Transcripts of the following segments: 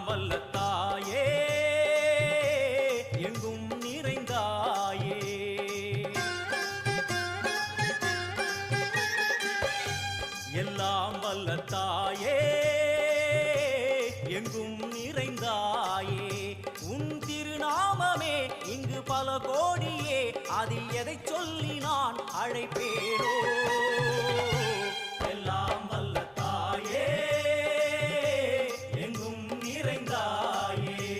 வல்ல தாயே எங்கும் நிறைந்தாயே எல்லாம் வல்ல தாயே எங்கும் நிறைந்தாயே உன் திருநாமமே இங்கு பல கோடியே அதில் எதை சொல்லி நான் அழைப்பேனோ எல்லாம் வல்ல தாயே எங்கும் நிறைந்தாயே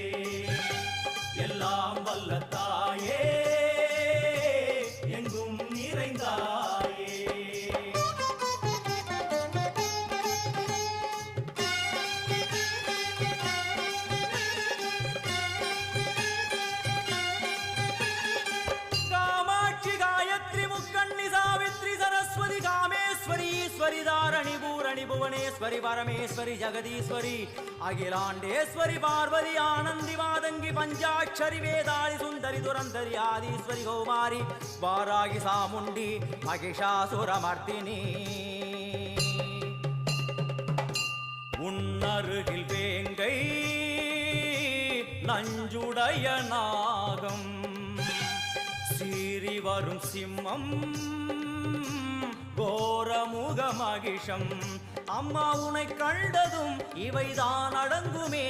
எல்லாம் வல்ல தாயே எங்கும் நிறைந்தாயே सरस्वती कामेश्वरी ईश्वरी धारणी पूरणी भुवनेश्वरी परमेश्वरी जगदीश्वरी अखिलांडेश्वरी पार्वती आनंदी मादंगी पंचाक्षरी वेदाली सुंदरी दुरंधरी आदीश्वरी कौमारी वारागी सामुंडी महिषासुरमर्दिनी उन्नरुगिल वेंगै नंजुडय नागम सीरी वरुम सिंहम கோரமுக மகிஷம் அம்மா உனை கண்டதும் இவைதான் அடங்குமே